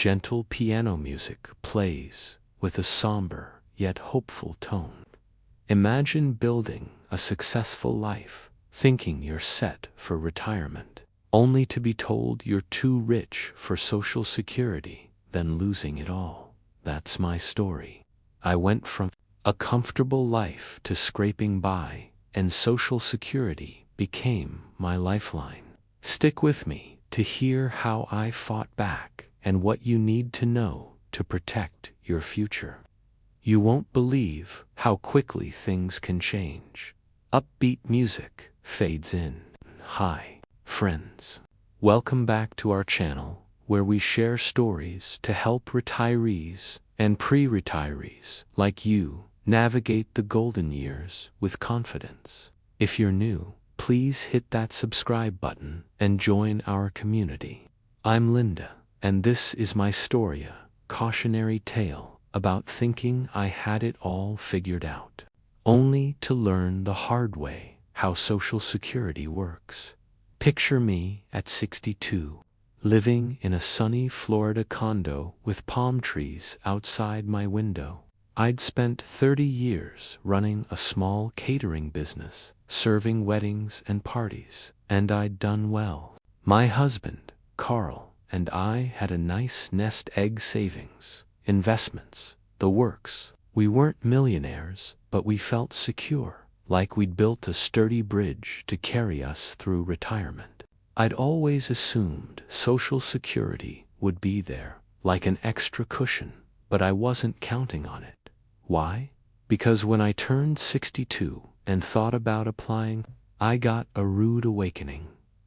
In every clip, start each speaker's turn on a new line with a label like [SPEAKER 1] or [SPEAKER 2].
[SPEAKER 1] Gentle piano music plays with a somber yet hopeful tone. Imagine building a successful life, thinking you're set for retirement, only to be told you're too rich for Social Security, then losing it all. That's my story. I went from a comfortable life to scraping by, and Social Security became my lifeline. Stick with me to hear how I fought back and what you need to know to protect your future. You won't believe how quickly things can change. Upbeat music fades in. Hi, friends. Welcome back to our channel, where we share stories to help retirees and pre-retirees like you navigate the golden years with confidence. If you're new, please hit that subscribe button and join our community. I'm Linda, and this is my story, a cautionary tale about thinking I had it all figured out, only to learn the hard way how Social Security works. Picture me at 62, living in a sunny Florida condo with palm trees outside my window. I'd spent 30 years running a small catering business, serving weddings and parties, and I'd done well. My husband, Carl, and I had a nice nest egg savings, investments, the works. We weren't millionaires, but we felt secure, like we'd built a sturdy bridge to carry us through retirement. I'd always assumed Social Security would be there, like an extra cushion, but I wasn't counting on it. Why? Because when I turned 62 and thought about applying, I got a rude awakening.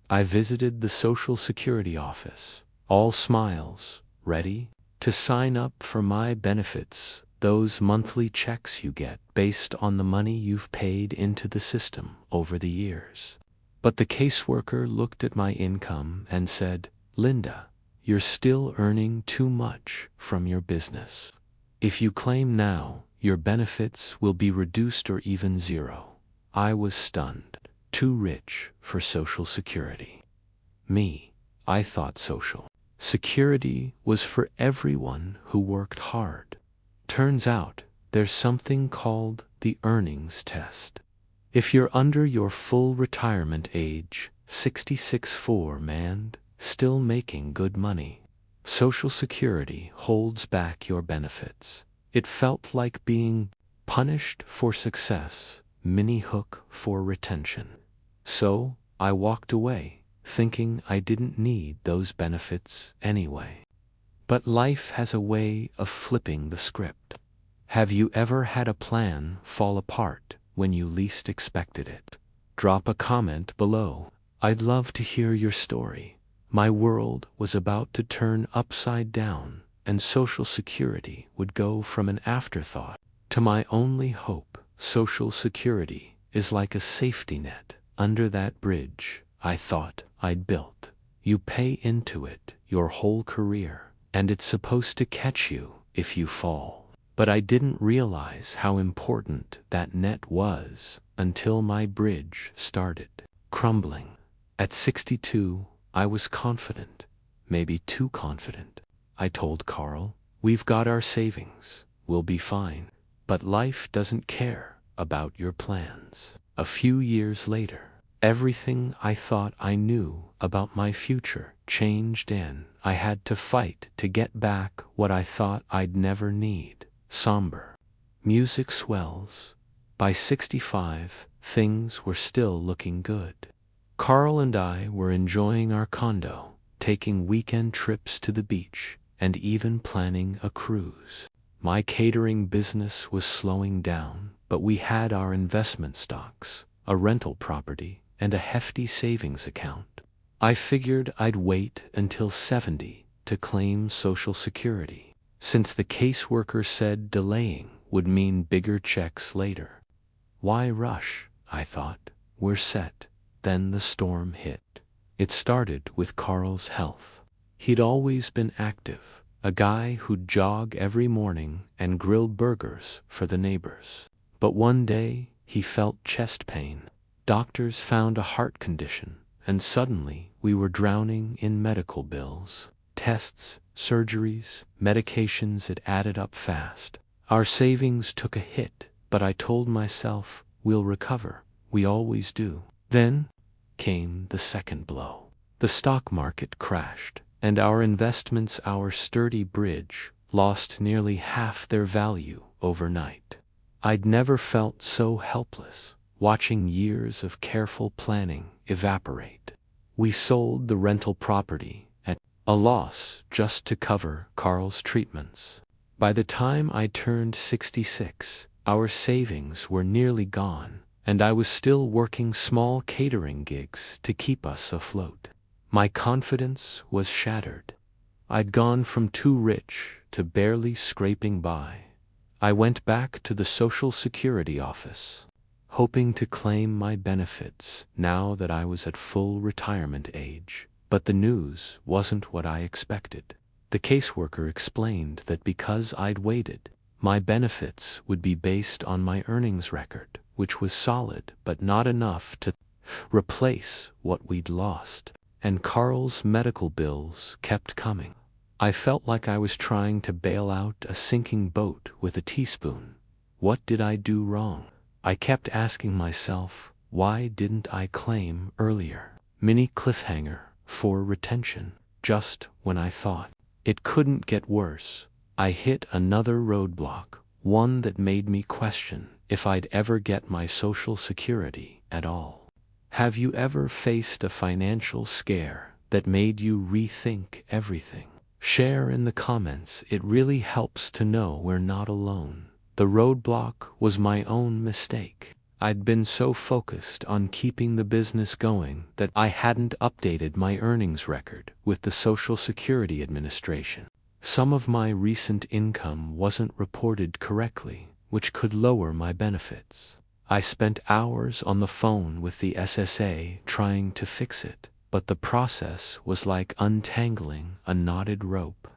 [SPEAKER 1] I visited the Social Security office, all smiles, ready to sign up for my benefits, those monthly checks you get based on the money you've paid into the system over the years. But the caseworker looked at my income and said, "Linda, you're still earning too much from your business. If you claim now, your benefits will be reduced or even zero." I was stunned. Too rich for Social Security. Me, I thought Social Security was for everyone who worked hard. Turns out, there's something called the earnings test. If you're under your full retirement age, 66 and still making good money, Social Security holds back your benefits. It felt like being punished for success, mini hook for retention. So, I walked away, thinking I didn't need those benefits anyway. But life has a way of flipping the script. Have you ever had a plan fall apart when you least expected it? Drop a comment below. I'd love to hear your story. My world was about to turn upside down, and Social Security would go from an afterthought to my only hope. Social Security is like a safety net under that bridge I thought I'd built. You pay into it your whole career, and it's supposed to catch you if you fall. But I didn't realize how important that net was until my bridge started crumbling. At 62, I was confident, maybe too confident. I told Carl, "We've got our savings, we'll be fine." But life doesn't care about your plans. A few years later, everything I thought I knew about my future changed, and I had to fight to get back what I thought I'd never need. Somber music swells. By 65, things were still looking good. Carl and I were enjoying our condo, taking weekend trips to the beach, and even planning a cruise. My catering business was slowing down, but we had our investment stocks, a rental property, and a hefty savings account. I figured I'd wait until 70 to claim Social Security, since the caseworker said delaying would mean bigger checks later. Why rush? I thought. We're set. Then the storm hit. It started with Carl's health. He'd always been active, a guy who'd jog every morning and grill burgers for the neighbors. But one day, he felt chest pain. Doctors found a heart condition, and suddenly we were drowning in medical bills, tests, surgeries, medications, it added up fast. Our savings took a hit, but I told myself, we'll recover. We always do. Then came the second blow. The stock market crashed, and our investments, our sturdy bridge, lost nearly half their value overnight. I'd never felt so helpless, watching years of careful planning evaporate. We sold the rental property at a loss just to cover Carl's treatments. By the time I turned 66, our savings were nearly gone, and I was still working small catering gigs to keep us afloat. My confidence was shattered. I'd gone from too rich to barely scraping by. I went back to the Social Security office, hoping to claim my benefits now that I was at full retirement age. But the news wasn't what I expected. The caseworker explained that because I'd waited, my benefits would be based on my earnings record, which was solid but not enough to replace what we'd lost. And Carl's medical bills kept coming. I felt like I was trying to bail out a sinking boat with a teaspoon. What did I do wrong? I kept asking myself, why didn't I claim earlier? Mini cliffhanger for retention. Just when I thought it couldn't get worse, I hit another roadblock, one that made me question if I'd ever get my Social Security at all. Have you ever faced a financial scare that made you rethink everything? Share in the comments. It really helps to know we're not alone. The roadblock was my own mistake. I'd been so focused on keeping the business going that I hadn't updated my earnings record with the Social Security Administration. Some of my recent income wasn't reported correctly, which could lower my benefits. I spent hours on the phone with the SSA trying to fix it, but the process was like untangling a knotted rope.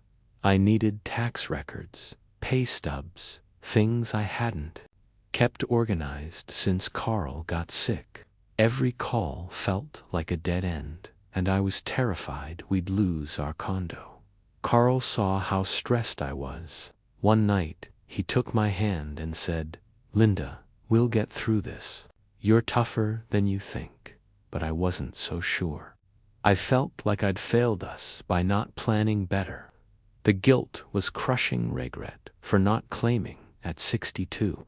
[SPEAKER 1] I needed tax records, pay stubs, things I hadn't kept organized since Carl got sick. Every call felt like a dead end, and I was terrified we'd lose our condo. Carl saw how stressed I was. One night, he took my hand and said, "Linda, we'll get through this. You're tougher than you think." But I wasn't so sure. I felt like I'd failed us by not planning better. The guilt was crushing. Regret for not claiming at 62.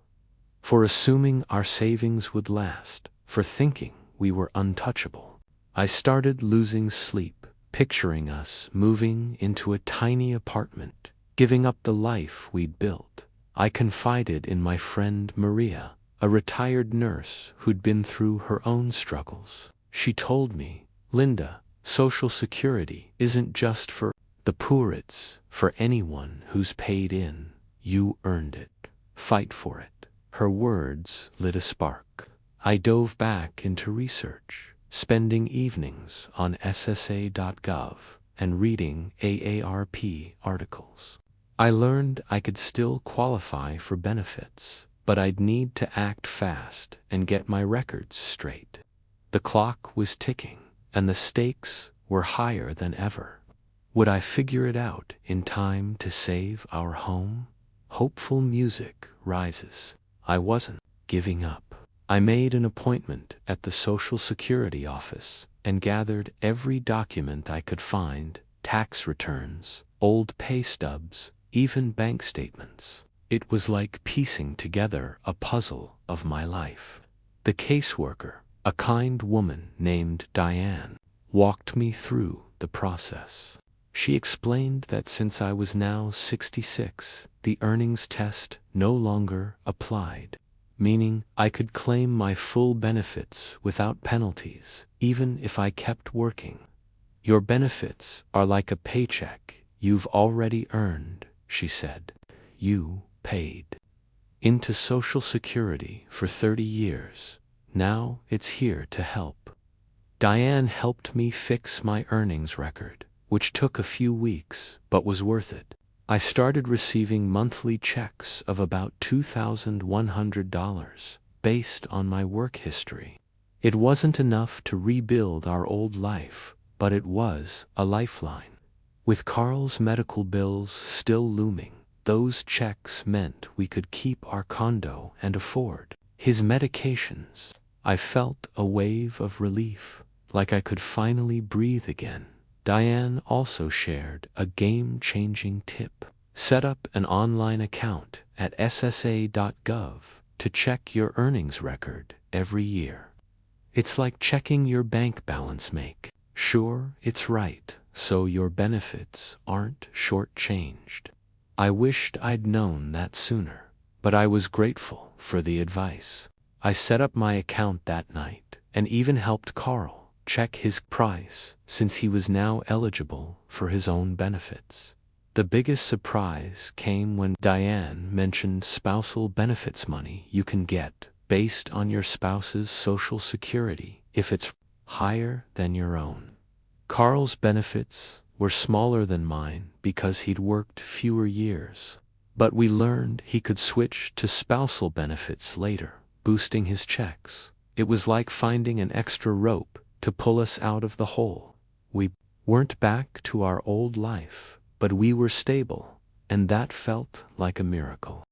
[SPEAKER 1] For assuming our savings would last. For thinking we were untouchable. I started losing sleep, picturing us moving into a tiny apartment, giving up the life we'd built. I confided in my friend Maria, a retired nurse who'd been through her own struggles. She told me, "Linda, Social Security isn't just for the poor, it's for anyone who's paid in. You earned it. Fight for it." Her words lit a spark. I dove back into research, spending evenings on SSA.gov and reading AARP articles. I learned I could still qualify for benefits, but I'd need to act fast and get my records straight. The clock was ticking, and the stakes were higher than ever. Would I figure it out in time to save our home? Hopeful music rises. I wasn't giving up. I made an appointment at the Social Security office and gathered every document I could find: tax returns, old pay stubs, even bank statements. It was like piecing together a puzzle of my life. The caseworker, a kind woman named Diane, walked me through the process. She explained that since I was now 66, the earnings test no longer applied, meaning I could claim my full benefits without penalties, even if I kept working. "Your benefits are like a paycheck you've already earned," she said. "You paid into Social Security for 30 years. Now it's here to help." Diane helped me fix my earnings record, which took a few weeks but was worth it. I started receiving monthly checks of about $2,100 based on my work history. It wasn't enough to rebuild our old life, but it was a lifeline. With Carl's medical bills still looming, those checks meant we could keep our condo and afford his medications. I felt a wave of relief, like I could finally breathe again. Diane also shared a game-changing tip. Set up an online account at ssa.gov to check your earnings record every year. It's like checking your bank balance. Make sure it's right so your benefits aren't shortchanged. I wished I'd known that sooner, but I was grateful for the advice. I set up my account that night and even helped Carl check his price since he was now eligible for his own benefits. The biggest surprise came when Diane mentioned spousal benefits money you can get based on your spouse's Social Security if it's higher than your own. Carl's benefits were smaller than mine because he'd worked fewer years, but we learned he could switch to spousal benefits later, boosting his checks. It was like finding an extra rope to pull us out of the hole. We weren't back to our old life, but we were stable, and that felt like a miracle.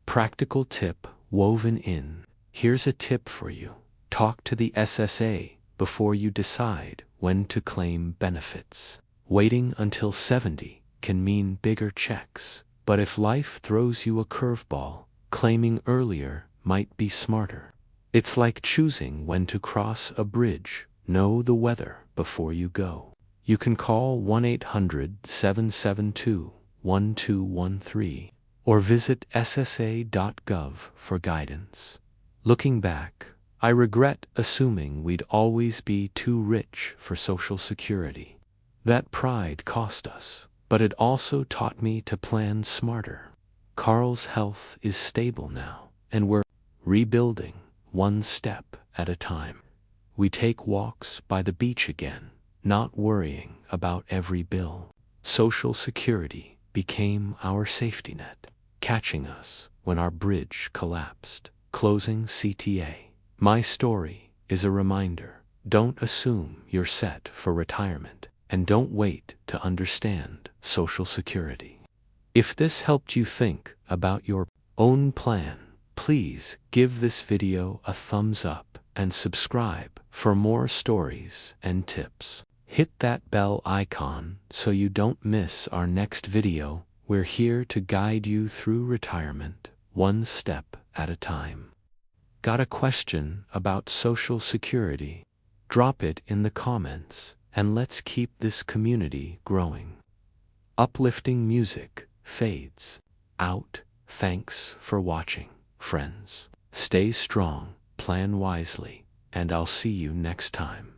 [SPEAKER 1] Practical tip woven in. Here's a tip for you. Talk to the SSA before you decide when to claim benefits. Waiting until 70 can mean bigger checks, but if life throws you a curveball, claiming earlier might be smarter. It's like choosing when to cross a bridge. Know the weather before you go. You can call 1-800-772-1213 or visit ssa.gov for guidance. Looking back, I regret assuming we'd always be too rich for Social Security. That pride cost us, but it also taught me to plan smarter. Carl's health is stable now, and we're rebuilding one step at a time. We take walks by the beach again, not worrying about every bill. Social Security became our safety net, catching us when our bridge collapsed. Closing CTA. My story is a reminder. Don't assume you're set for retirement, and don't wait to understand Social Security. If this helped you think about your own plan, please give this video a thumbs up and subscribe for more stories and tips. Hit that bell icon so you don't miss our next video. We're here to guide you through retirement, one step at a time. Got a question about Social Security? Drop it in the comments, and let's keep this community growing. Uplifting music fades out. Thanks for watching, friends. Stay strong, plan wisely, and I'll see you next time.